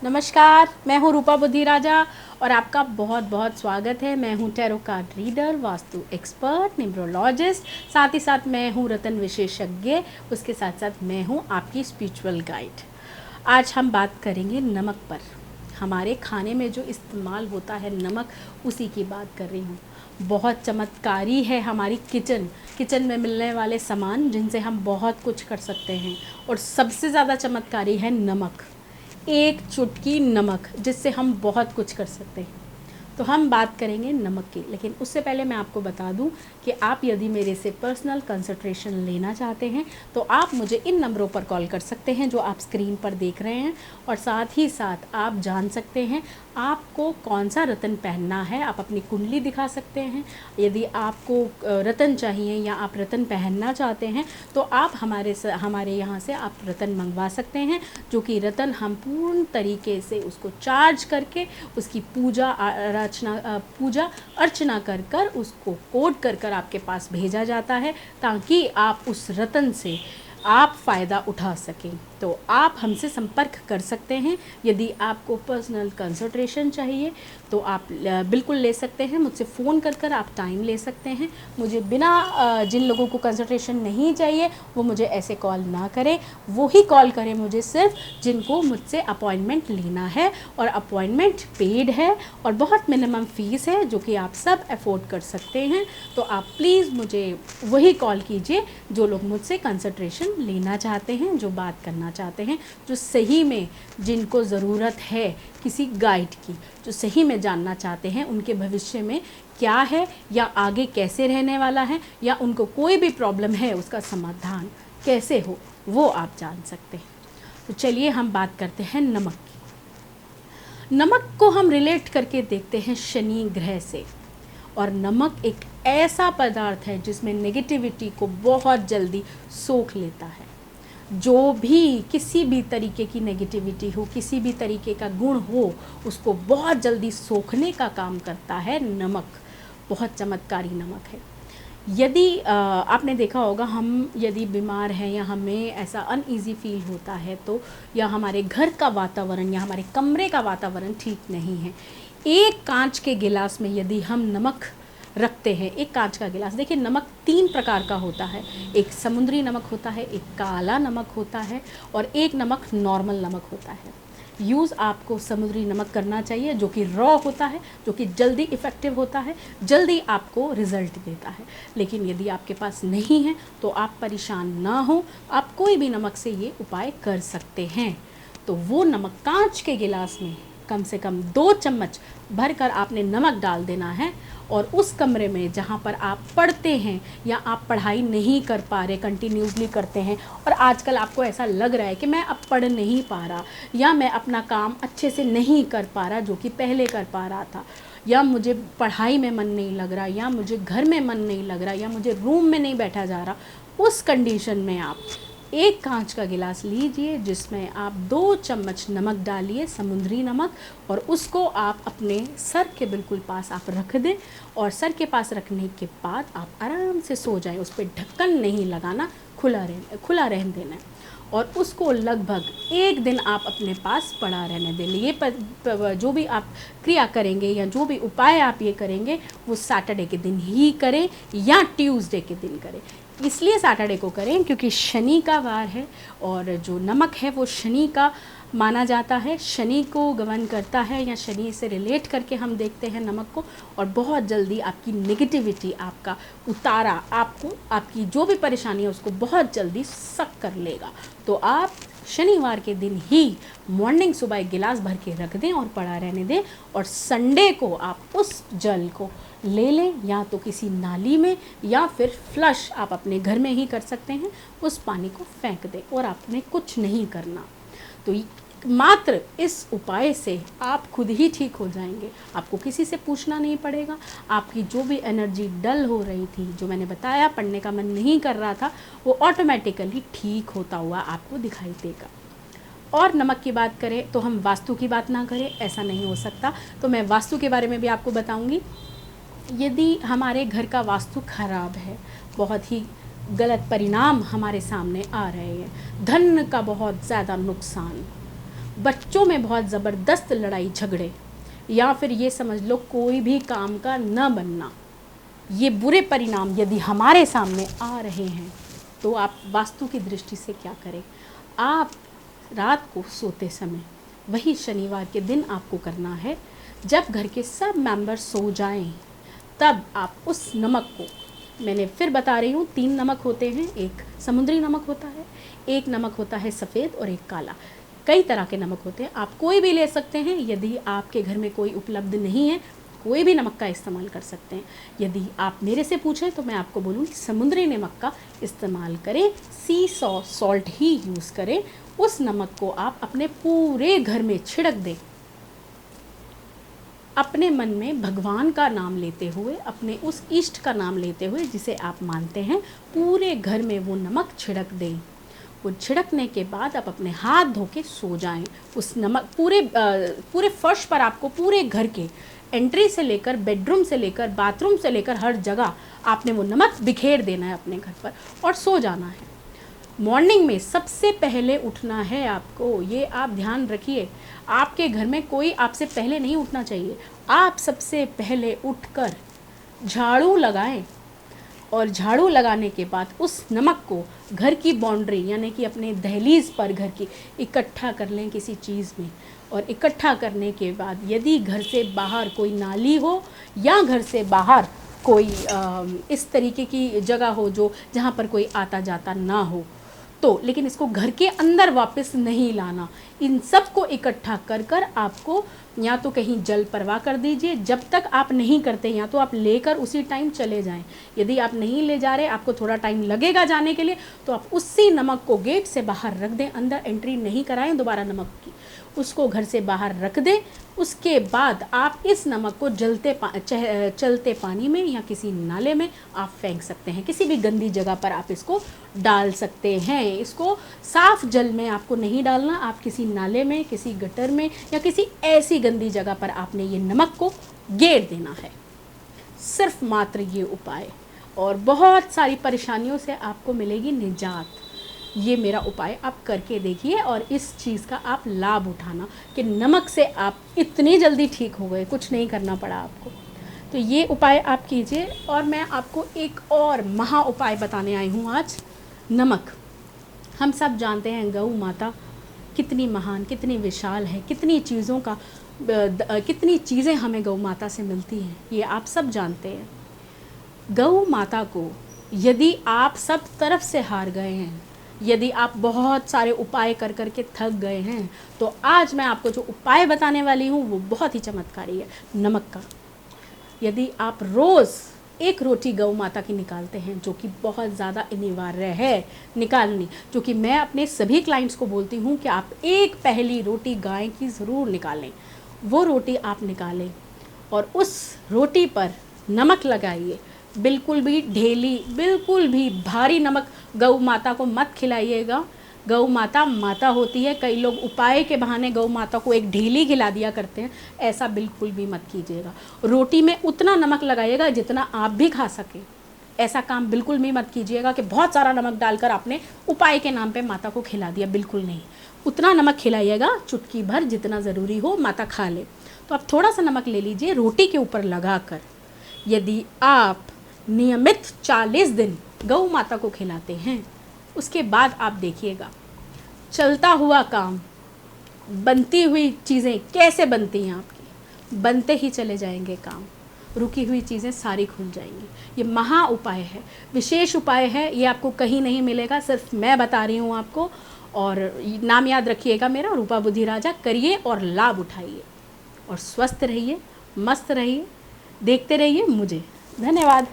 नमस्कार, मैं हूँ रूपा बुद्धिराजा और आपका बहुत बहुत स्वागत है। मैं हूँ tarot card reader, vastu expert, numerologist, साथ ही साथ मैं हूँ रत्न विशेषज्ञ। उसके साथ साथ मैं हूँ आपकी स्पिरिचुअल गाइड। आज हम बात करेंगे नमक पर। हमारे खाने में जो इस्तेमाल होता है नमक, उसी की बात कर रही हूँ। बहुत चमत्कारी है हमारी किचन में मिलने वाले सामान, जिनसे हम बहुत कुछ कर सकते हैं। और सबसे ज़्यादा चमत्कारी है नमक, एक चुटकी नमक, जिससे हम बहुत कुछ कर सकते हैं। तो हम बात करेंगे नमक की, लेकिन उससे पहले मैं आपको बता दूं कि आप यदि मेरे से पर्सनल कंसल्टेशन लेना चाहते हैं तो आप मुझे इन नंबरों पर कॉल कर सकते हैं जो आप स्क्रीन पर देख रहे हैं। और साथ ही साथ आप जान सकते हैं आपको कौन सा रत्न पहनना है। आप अपनी कुंडली दिखा सकते हैं। यदि आपको रत्न चाहिए या आप रत्न पहनना चाहते हैं तो आप हमारे यहाँ से आप रत्न मंगवा सकते हैं, जो कि रत्न हम पूर्ण तरीके से उसको चार्ज करके उसकी पूजा अर्चना कर उसको कोड कर आपके पास भेजा जाता है, ताकि आप उस रत्न से आप फ़ायदा उठा सकें। तो आप हमसे संपर्क कर सकते हैं। यदि आपको पर्सनल कंसल्टेशन चाहिए तो आप बिल्कुल ले सकते हैं। मुझसे फ़ोन कर आप टाइम ले सकते हैं। मुझे बिना जिन लोगों को कंसल्टेशन नहीं चाहिए वो मुझे ऐसे कॉल ना करें, वो ही कॉल करें मुझे सिर्फ जिनको मुझसे अपॉइंटमेंट लेना है। और अपॉइंटमेंट पेड है और बहुत मिनिमम फ़ीस है, जो कि आप सब अफोर्ड कर सकते हैं। तो आप प्लीज़ मुझे वही कॉल कीजिए जो लोग मुझसे कंसल्टेशन लेना चाहते हैं, जो बात करना चाहते हैं, जो सही में जिनको ज़रूरत है किसी गाइड की, जो सही में जानना चाहते हैं उनके भविष्य में क्या है या आगे कैसे रहने वाला है, या उनको कोई भी प्रॉब्लम है उसका समाधान कैसे हो, वो आप जान सकते हैं। तो चलिए हम बात करते हैं नमक की। नमक को हम रिलेट करके देखते हैं शनि ग्रह से। और नमक एक ऐसा पदार्थ है जिसमें नेगेटिविटी को बहुत जल्दी सोख लेता है। जो भी किसी भी तरीके की नेगेटिविटी हो, किसी भी तरीके का गुण हो, उसको बहुत जल्दी सोखने का काम करता है नमक। बहुत चमत्कारी नमक है। यदि आपने देखा होगा, हम यदि बीमार हैं या हमें ऐसा अनईज़ी फील होता है तो, या हमारे घर का वातावरण या हमारे कमरे का वातावरण ठीक नहीं है, एक कांच के गिलास में यदि हम नमक रखते हैं, एक कांच का गिलास, देखिए नमक 3 प्रकार का होता है। एक समुद्री नमक होता है, एक काला नमक होता है और एक नमक नॉर्मल नमक होता है। यूज़ आपको समुद्री नमक करना चाहिए, जो कि रॉ होता है, जो कि जल्दी इफ़ेक्टिव होता है, जल्दी आपको रिज़ल्ट देता है। लेकिन यदि आपके पास नहीं है तो आप परेशान ना हो, आप कोई भी नमक से ये उपाय कर सकते हैं। तो वो नमक कांच के गिलास में कम से कम 2 चम्मच भरकर आपने नमक डाल देना है। और उस कमरे में जहाँ पर आप पढ़ते हैं या आप पढ़ाई नहीं कर पा रहे, कंटिन्यूसली करते हैं, और आजकल आपको ऐसा लग रहा है कि मैं अब पढ़ नहीं पा रहा, या मैं अपना काम अच्छे से नहीं कर पा रहा जो कि पहले कर पा रहा था, या मुझे पढ़ाई में मन नहीं लग रहा, या मुझे घर में मन नहीं लग रहा, या मुझे रूम में नहीं बैठा जा रहा, उस कंडीशन में आप एक कांच का गिलास लीजिए जिसमें आप 2 चम्मच नमक डालिए, समुद्री नमक, और उसको आप अपने सर के बिल्कुल पास आप रख दें। और सर के पास रखने के बाद आप आराम से सो जाएं। उस पर ढक्कन नहीं लगाना, खुला रहने देना है। और उसको लगभग 1 दिन आप अपने पास पड़ा रहने दें। ये जो भी आप क्रिया करेंगे या जो भी उपाय आप ये करेंगे, वो सैटरडे के दिन ही करें या ट्यूसडे के दिन करें। इसलिए सैटरडे को करें क्योंकि शनि का वार है, और जो नमक है वो शनि का माना जाता है, शनि को गमन करता है, या शनि से रिलेट करके हम देखते हैं नमक को। और बहुत जल्दी आपकी नेगेटिविटी, आपका उतारा, आपको आपकी जो भी परेशानी है उसको बहुत जल्दी सक कर लेगा। तो आप शनिवार के दिन ही मॉर्निंग सुबह 1 गिलास भर के रख दें और पड़ा रहने दें। और संडे को आप उस जल को ले लें, या तो किसी नाली में, या फिर फ्लश आप अपने घर में ही कर सकते हैं, उस पानी को फेंक दें और आपने कुछ नहीं करना। तो मात्र इस उपाय से आप खुद ही ठीक हो जाएंगे। आपको किसी से पूछना नहीं पड़ेगा। आपकी जो भी एनर्जी डल हो रही थी, जो मैंने बताया पढ़ने का मन नहीं कर रहा था, वो ऑटोमेटिकली ठीक होता हुआ आपको दिखाई देगा। और नमक की बात करें तो हम वास्तु की बात ना करें, ऐसा नहीं हो सकता। तो मैं वास्तु के बारे में भी आपको बताऊंगी। यदि हमारे घर का वास्तु खराब है, बहुत ही गलत परिणाम हमारे सामने आ रहे हैं, धन का बहुत ज़्यादा नुकसान, बच्चों में बहुत ज़बरदस्त लड़ाई झगड़े, या फिर ये समझ लो कोई भी काम का न बनना, ये बुरे परिणाम यदि हमारे सामने आ रहे हैं तो आप वास्तु की दृष्टि से क्या करें? आप रात को सोते समय, वही शनिवार के दिन आपको करना है, जब घर के सब मेंबर सो जाएं, तब आप उस नमक को, मैंने फिर बता रही हूँ 3 नमक होते हैं, एक समुद्री नमक होता है, एक नमक होता है सफ़ेद और एक काला। कई तरह के नमक होते हैं, आप कोई भी ले सकते हैं। यदि आपके घर में कोई उपलब्ध नहीं है, कोई भी नमक का इस्तेमाल कर सकते हैं। यदि आप मेरे से पूछें तो मैं आपको बोलूँगी समुद्री नमक का इस्तेमाल करें, सी सॉल्ट ही यूज़ करें। उस नमक को आप अपने पूरे घर में छिड़क दें, अपने मन में भगवान का नाम लेते हुए, अपने उस इष्ट का नाम लेते हुए जिसे आप मानते हैं, पूरे घर में वो नमक छिड़क दें। वो छिड़कने के बाद आप अपने हाथ धो के सो जाएं। उस नमक पूरे फर्श पर आपको, पूरे घर के एंट्री से लेकर, बेडरूम से लेकर, बाथरूम से लेकर हर जगह आपने वो नमक बिखेर देना है अपने घर पर और सो जाना है। मॉर्निंग में सबसे पहले उठना है आपको, ये आप ध्यान रखिए। आपके घर में कोई आपसे पहले नहीं उठना चाहिए। आप सबसे पहले उठकर झाड़ू लगाएं और झाड़ू लगाने के बाद उस नमक को घर की बाउंड्री यानी कि अपने दहलीज पर घर की इकट्ठा कर लें किसी चीज़ में। और इकट्ठा करने के बाद यदि घर से बाहर कोई नाली हो या घर से बाहर कोई इस तरीके की जगह हो जो जहाँ पर कोई आता जाता ना हो, तो लेकिन इसको घर के अंदर वापस नहीं लाना। इन सब को इकट्ठा कर कर आपको या तो कहीं जल परवाह कर दीजिए, जब तक आप नहीं करते या तो आप लेकर उसी टाइम चले जाएं। यदि आप नहीं ले जा रहे, आपको थोड़ा टाइम लगेगा जाने के लिए, तो आप उसी नमक को गेट से बाहर रख दें, अंदर एंट्री नहीं कराएं दोबारा नमक की, उसको घर से बाहर रख दें। उसके बाद आप इस नमक को चलते पानी में या किसी नाले में आप फेंक सकते हैं। किसी भी गंदी जगह पर आप इसको डाल सकते हैं। इसको साफ़ जल में आपको नहीं डालना, आप किसी नाले में, किसी गटर में या किसी ऐसी गंदी जगह पर आपने ये नमक को गेर देना है। सिर्फ मात्र ये उपाय, और बहुत सारी परेशानियों से आपको मिलेगी निजात। ये मेरा उपाय आप करके देखिए और इस चीज़ का आप लाभ उठाना कि नमक से आप इतनी जल्दी ठीक हो गए, कुछ नहीं करना पड़ा आपको। तो ये उपाय आप कीजिए। और मैं आपको एक और महा उपाय बताने आई हूँ आज। नमक, हम सब जानते हैं गौ माता कितनी महान, कितनी विशाल है, कितनी कितनी चीज़ें हमें गौ माता से मिलती हैं, ये आप सब जानते हैं। गौ माता को यदि आप सब तरफ से हार गए हैं, यदि आप बहुत सारे उपाय कर कर के थक गए हैं, तो आज मैं आपको जो उपाय बताने वाली हूँ वो बहुत ही चमत्कारी है नमक का। यदि आप रोज़ एक रोटी गौ माता की निकालते हैं, जो कि बहुत ज़्यादा अनिवार्य है निकालनी, जो कि मैं अपने सभी क्लाइंट्स को बोलती हूँ कि आप एक पहली रोटी गाय की ज़रूर निकालें। वो रोटी आप निकालें और उस रोटी पर नमक लगाइए। बिल्कुल भी ढेली, बिल्कुल भी भारी नमक गौ माता को मत खिलाइएगा। गौ माता माता होती है। कई लोग उपाय के बहाने गौ माता को एक ढेली खिला दिया करते हैं, ऐसा बिल्कुल भी मत कीजिएगा। रोटी में उतना नमक लगाइएगा जितना आप भी खा सकें। ऐसा काम बिल्कुल भी मत कीजिएगा कि बहुत सारा नमक डालकर आपने उपाय के नाम पे माता को खिला दिया, बिल्कुल नहीं। उतना नमक खिलाइएगा चुटकी भर, जितना ज़रूरी हो, माता खा ले। तो आप थोड़ा सा नमक ले लीजिए, रोटी के ऊपर लगा कर यदि आप नियमित 40 दिन गौ माता को खिलाते हैं, उसके बाद आप देखिएगा चलता हुआ काम, बनती हुई चीज़ें कैसे बनती हैं आपकी, बनते ही चले जाएंगे काम, रुकी हुई चीज़ें सारी खुल जाएंगी। ये महा उपाय है, विशेष उपाय है, ये आपको कहीं नहीं मिलेगा, सिर्फ मैं बता रही हूँ आपको। और नाम याद रखिएगा मेरा, रूपा बुद्धि राजा। करिए और लाभ उठाइए और स्वस्थ रहिए, मस्त रहिए, देखते रहिए मुझे। धन्यवाद।